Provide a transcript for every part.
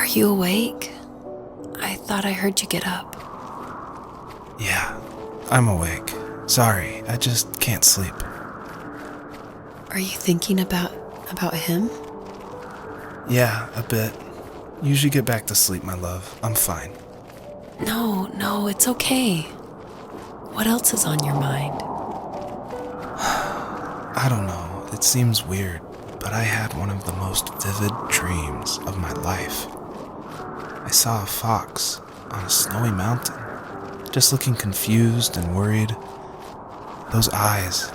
Are you awake? I thought I heard you get up. Yeah, I'm awake. Sorry, I just can't sleep. Are you thinking about him? Yeah, a bit. Usually get back to sleep, my love. I'm fine. No, it's okay. What else is on your mind? I don't know. It seems weird, but I had one of the most vivid dreams of my life. I saw a fox on a snowy mountain, just looking confused and worried. Those eyes.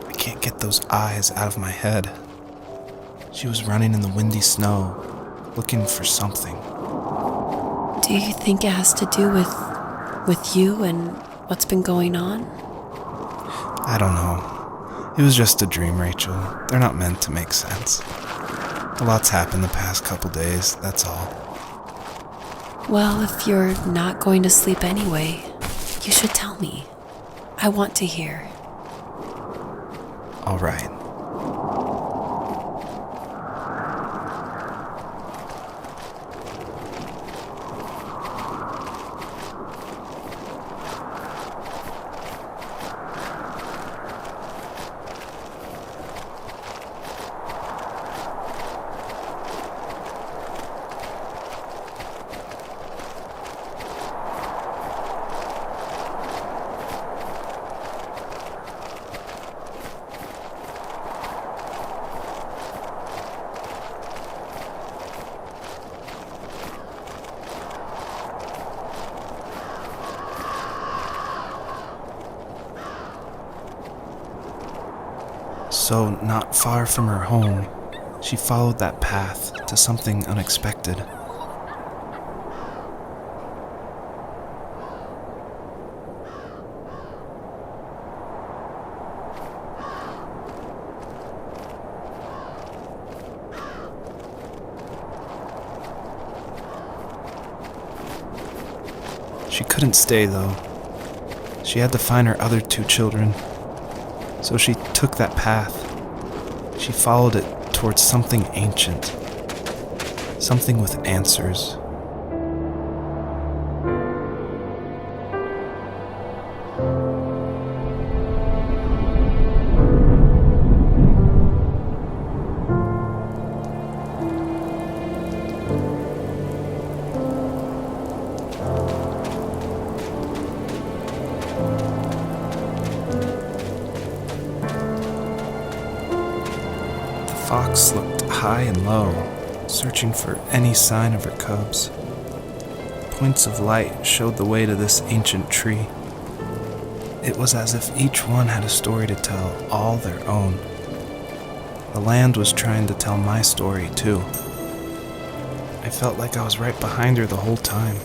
I can't get those eyes out of my head. She was running in the windy snow, looking for something. Do you think it has to do with you and what's been going on? I don't know. It was just a dream, Rachel. They're not meant to make sense. A lot's happened the past couple days, that's all. Well, if you're not going to sleep anyway, you should tell me. I want to hear. All right. So, not far from her home, she followed that path to something unexpected. She couldn't stay, though. She had to find her other 2 children. So she took that path. She followed it towards something ancient. Something with answers. The fox looked high and low, searching for any sign of her cubs. Points of light showed the way to this ancient tree. It was as if each one had a story to tell, all their own. The land was trying to tell my story, too. I felt like I was right behind her the whole time.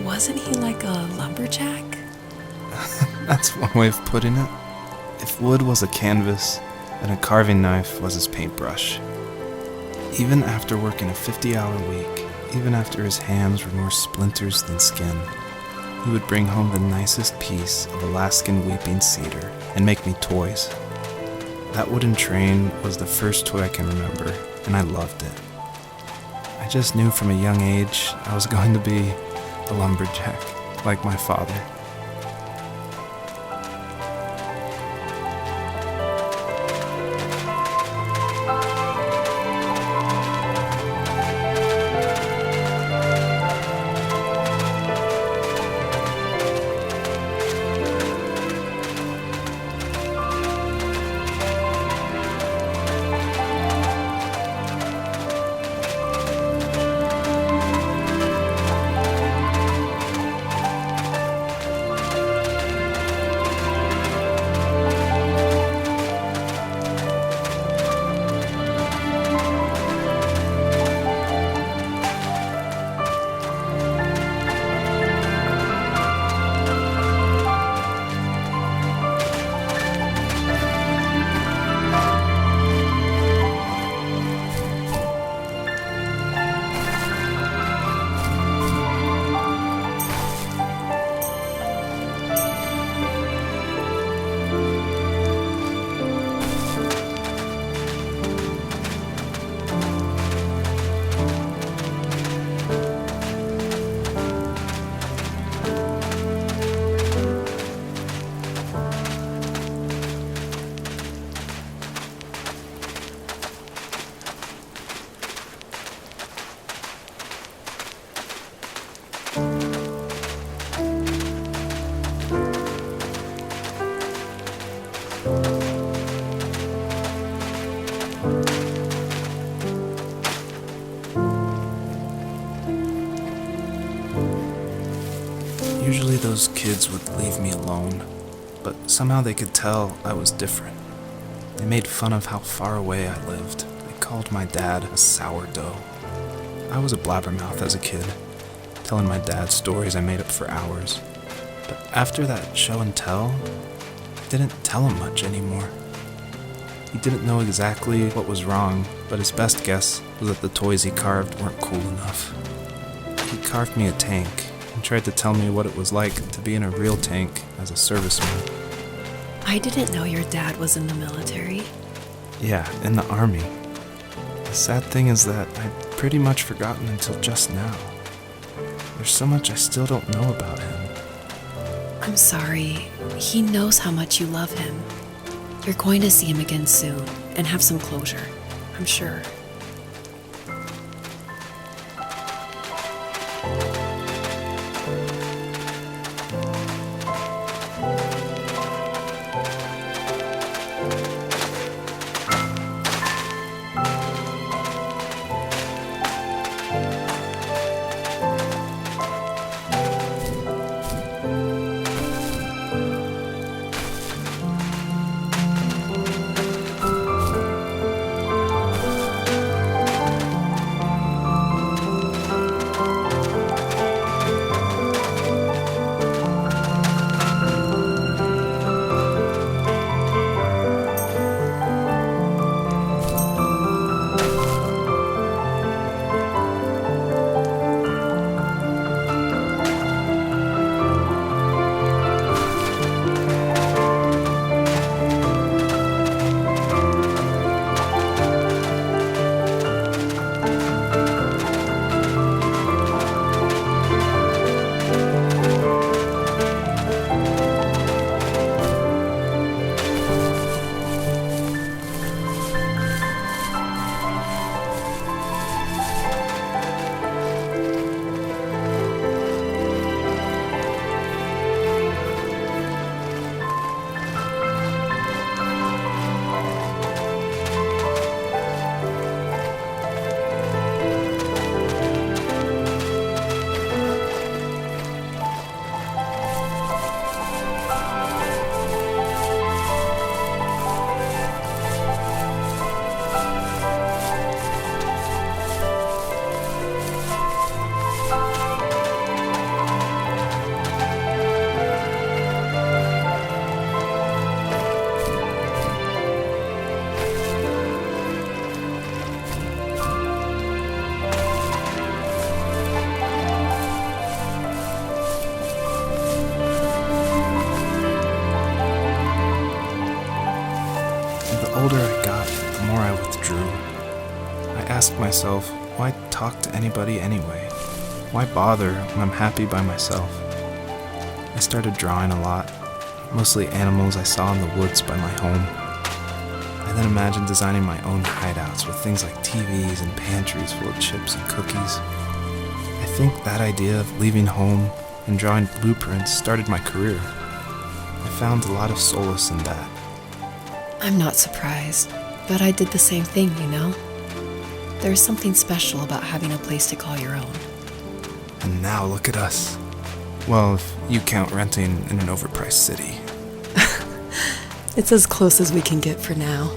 Wasn't he like a lumberjack? That's one way of putting it. If wood was a canvas, then a carving knife was his paintbrush. Even after working a 50-hour week, even after his hands were more splinters than skin, he would bring home the nicest piece of Alaskan weeping cedar and make me toys. That wooden train was the first toy I can remember, and I loved it. I just knew from a young age I was going to be a lumberjack, like my father. Usually those kids would leave me alone, but somehow they could tell I was different. They made fun of how far away I lived. They called my dad a sourdough. I was a blabbermouth as a kid, telling my dad stories I made up for hours. But after that show and tell, I didn't tell him much anymore. He didn't know exactly what was wrong, but his best guess was that the toys he carved weren't cool enough. He carved me a tank and tried to tell me what it was like to be in a real tank as a serviceman. I didn't know your dad was in the military. Yeah, in the army. The sad thing is that I'd pretty much forgotten until just now. There's so much I still don't know about him. I'm sorry. He knows how much you love him. You're going to see him again soon and have some closure, I'm sure. room. I asked myself, why talk to anybody anyway? Why bother when I'm happy by myself? I started drawing a lot, mostly animals I saw in the woods by my home. I then imagined designing my own hideouts with things like TVs and pantries full of chips and cookies. I think that idea of leaving home and drawing blueprints started my career. I found a lot of solace in that. I'm not surprised, but I did the same thing, you know? There's something special about having a place to call your own. And now look at us. Well, if you count renting in an overpriced city. It's as close as we can get for now.